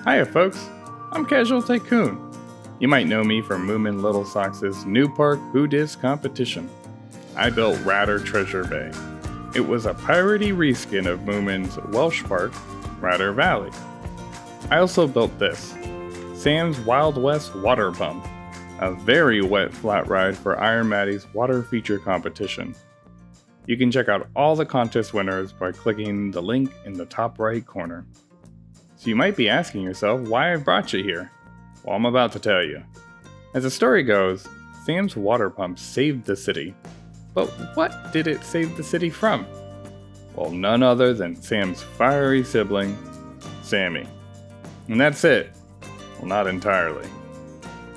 Hiya folks, I'm Casual Tycoon. You might know me from Moomin Little Sox's New Park Who Dis competition. I built Ratter Treasure Bay. It was a piratey reskin of Moomin's Welsh park, Ratter Valley. I also built this, Sam's Wild West Water Pump, a very wet flat ride for Iron Matty's water feature competition. You can check out all the contest winners by clicking the link in the top right corner. So you might be asking yourself why I brought you here. Well, I'm about to tell you. As the story goes, Sam's water pump saved the city. But what did it save the city from? Well, none other than Sam's fiery sibling, Sammy. And that's it. Well, not entirely.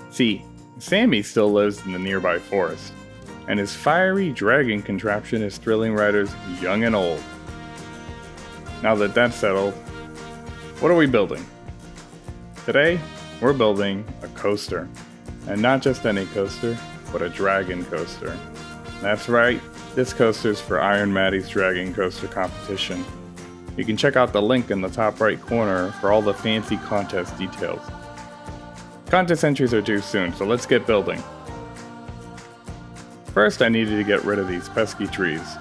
See, Sammy still lives in the nearby forest, and his fiery dragon contraption is thrilling riders young and old. Now that that's settled, what are we building? Today, we're building a coaster. And not just any coaster, but a dragon coaster. That's right, this coaster is for Iron Matty's Dragon Coaster competition. You can check out the link in the top right corner for all the fancy contest details. Contest entries are due soon, so let's get building. First, I needed to get rid of these pesky trees.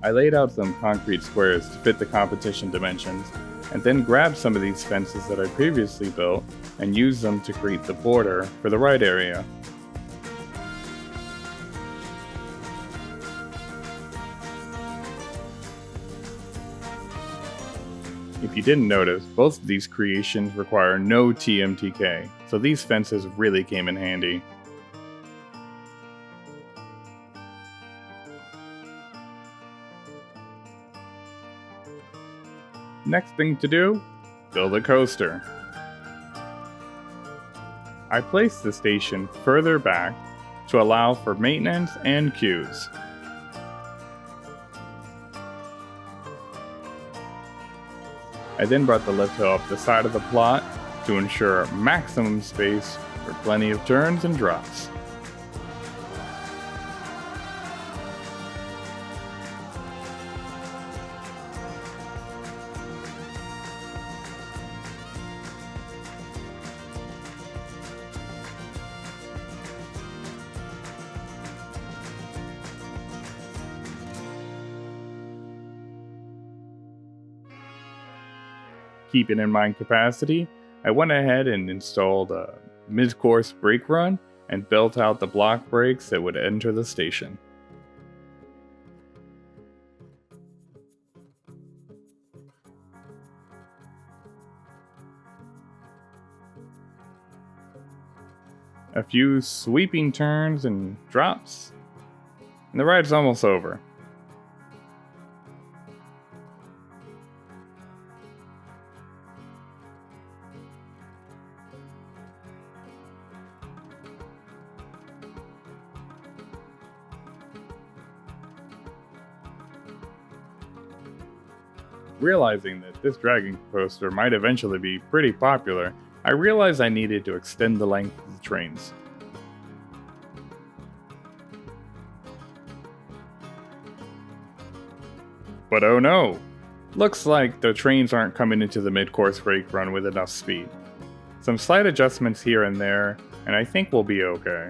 I laid out some concrete squares to fit the competition dimensions, and then grabbed some of these fences that I previously built and used them to create the border for the ride area. If you didn't notice, both of these creations require no TMTK, so these fences really came in handy. Next thing to do, build a coaster. I placed the station further back to allow for maintenance and queues. I then brought the lift hill up the side of the plot to ensure maximum space for plenty of turns and drops. Keeping in mind capacity, I went ahead and installed a mid-course brake run and built out the block brakes that would enter the station. A few sweeping turns and drops, and the ride's almost over. Realizing that this dragon coaster might eventually be pretty popular, I realized I needed to extend the length of the trains. But oh no! Looks like the trains aren't coming into the mid-course brake run with enough speed. Some slight adjustments here and there, and I think we'll be okay.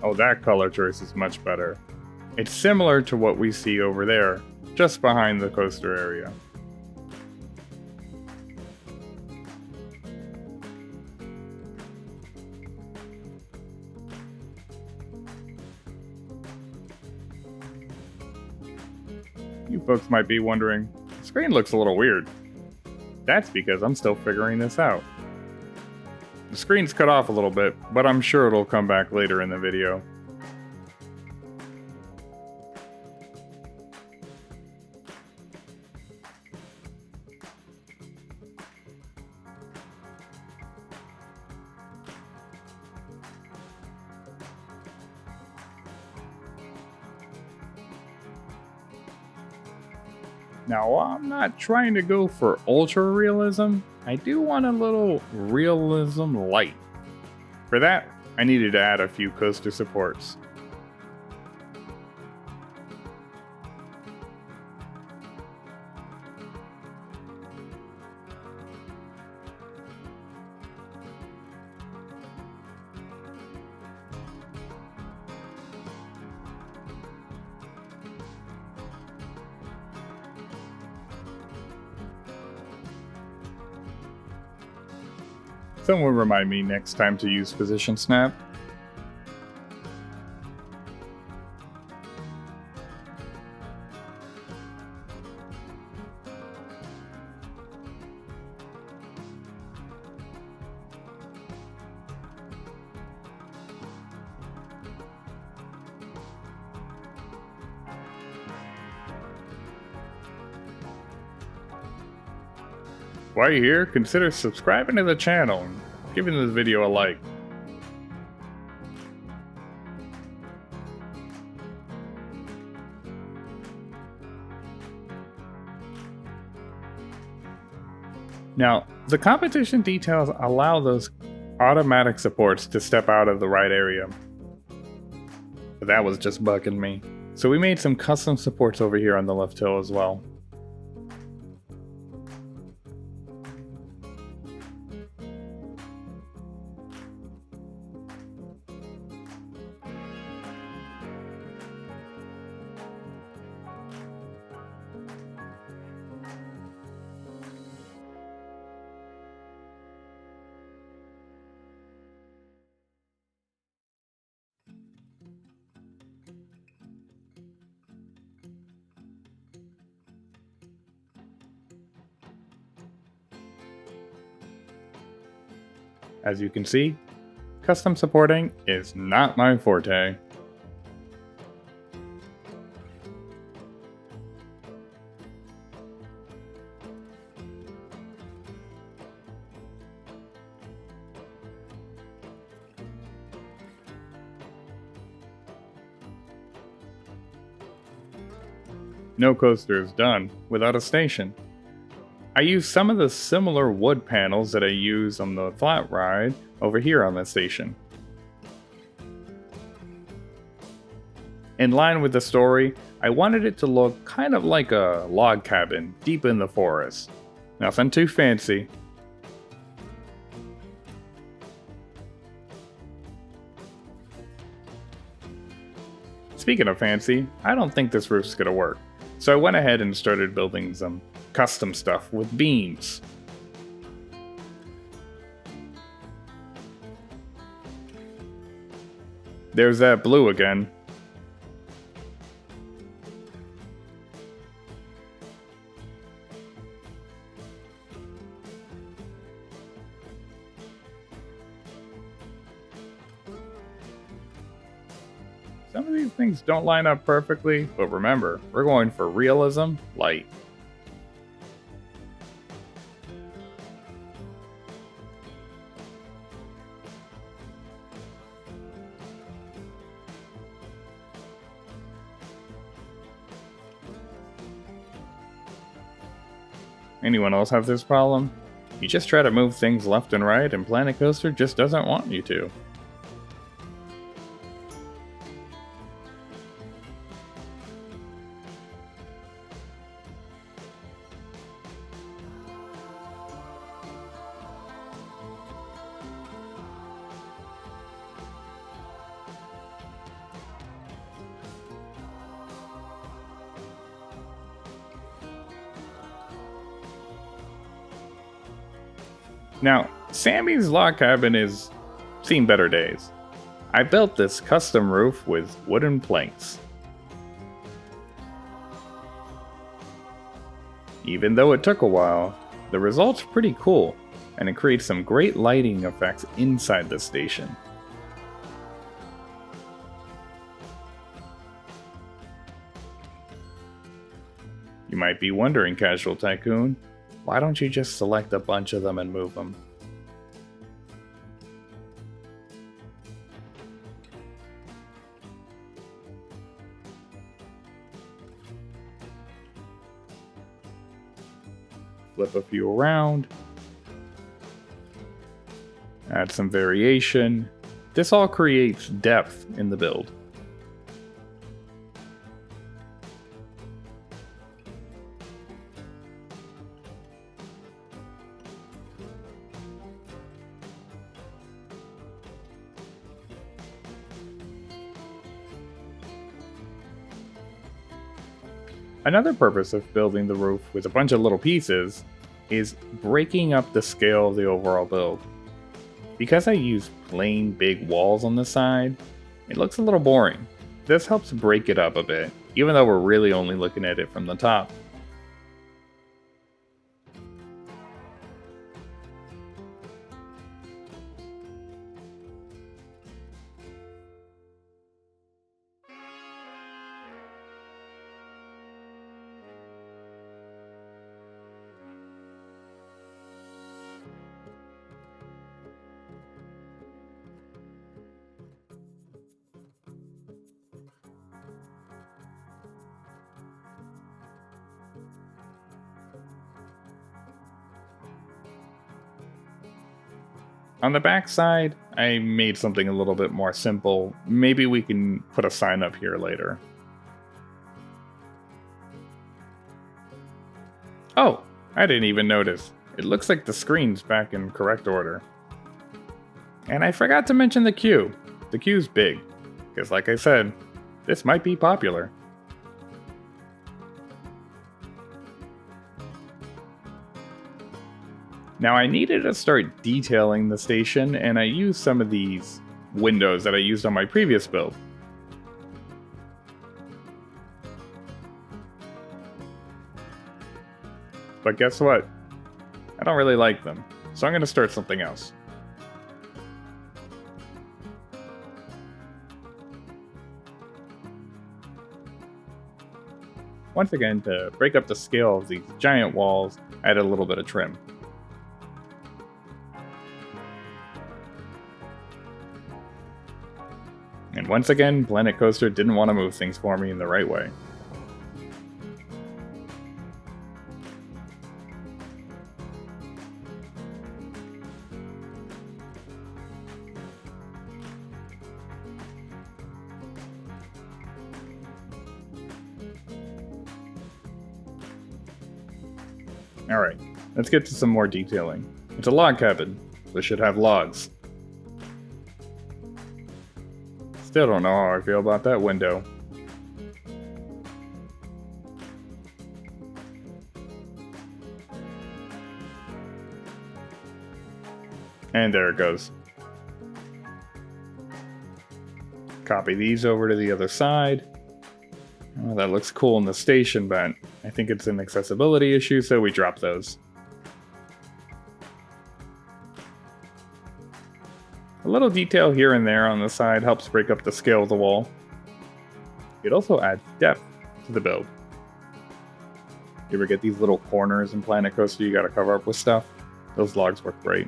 Oh, that color choice is much better. It's similar to what we see over there, just behind the coaster area. You folks might be wondering, the screen looks a little weird. That's because I'm still figuring this out. The screen's cut off a little bit, but I'm sure it'll come back later in the video. Now, I'm not trying to go for ultra realism. I do want a little realism light. For that, I needed to add a few coaster supports. Someone remind me next time to use position snap. While you're here, consider subscribing to the channel and giving this video a like. Now, the competition details allow those automatic supports to step out of the right area. But that was just bugging me. So we made some custom supports over here on the left hill as well. As you can see, custom supporting is not my forte. No coaster is done without a station. I use some of the similar wood panels that I use on the flat ride over here on the station. In line with the story, I wanted it to look kind of like a log cabin deep in the forest. Nothing too fancy. Speaking of fancy, I don't think this roof's gonna work. So I went ahead and started building some custom stuff with beams. There's that blue again. Some of these things don't line up perfectly, but remember, we're going for realism light. Anyone else have this problem? You just try to move things left and right and Planet Coaster just doesn't want you to. Now, Sammy's log cabin is seen better days. I built this custom roof with wooden planks. Even though it took a while, the result's pretty cool, and it creates some great lighting effects inside the station. You might be wondering, Casual Tycoon, why don't you just select a bunch of them and move them? Flip a few around. Add some variation. This all creates depth in the build. Another purpose of building the roof with a bunch of little pieces is breaking up the scale of the overall build. Because I use plain big walls on the side, it looks a little boring. This helps break it up a bit, even though we're really only looking at it from the top. On the back side, I made something a little bit more simple. Maybe we can put a sign up here later. Oh, I didn't even notice. It looks like the screen's back in correct order. And I forgot to mention the queue. The queue's big, because like I said, this might be popular. Now I needed to start detailing the station, and I used some of these windows that I used on my previous build. But guess what? I don't really like them, so I'm going to start something else. Once again, to break up the scale of these giant walls, I added a little bit of trim. And once again, Planet Coaster didn't want to move things for me in the right way. Alright, let's get to some more detailing. It's a log cabin, so it should have logs. Still don't know how I feel about that window. And there it goes. Copy these over to the other side. Oh, that looks cool in the station, but I think it's an accessibility issue, so we drop those. A little detail here and there on the side helps break up the scale of the wall. It also adds depth to the build. You ever get these little corners in Planet Coaster you gotta cover up with stuff? Those logs work great.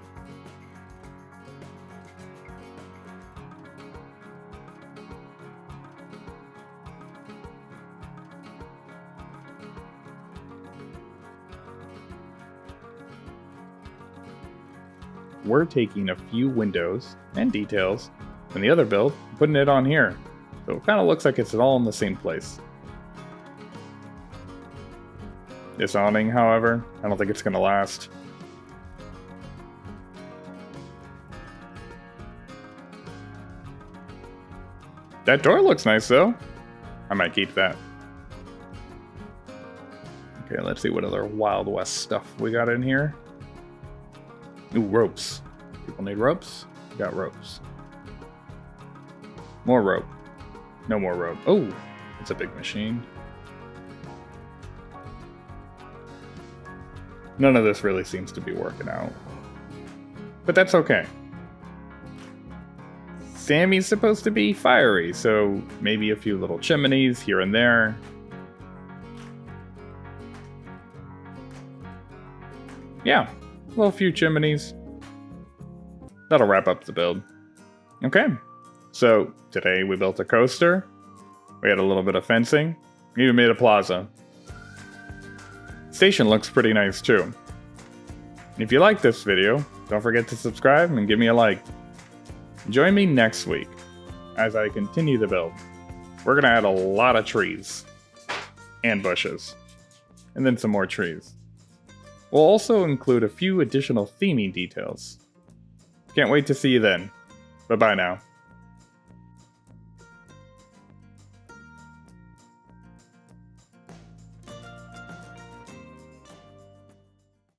We're taking a few windows and details from the other build and putting it on here. So it kind of looks like it's all in the same place. This awning, however, I don't think it's going to last. That door looks nice though. I might keep that. Okay, let's see what other Wild West stuff we got in here. Ooh, ropes. People need ropes? We got ropes. More rope. No more rope. Oh, it's a big machine. None of this really seems to be working out. But that's okay. Sammy's supposed to be fiery, so maybe a few little chimneys here and there. Yeah, well, a few chimneys. That'll wrap up the build. Okay, so today we built a coaster. We had a little bit of fencing. We even made a plaza. Station looks pretty nice too. If you like this video, don't forget to subscribe and give me a like. Join me next week as I continue the build. We're gonna add a lot of trees and bushes, and then some more trees. We'll also include a few additional theming details. Can't wait to see you then. Bye-bye now.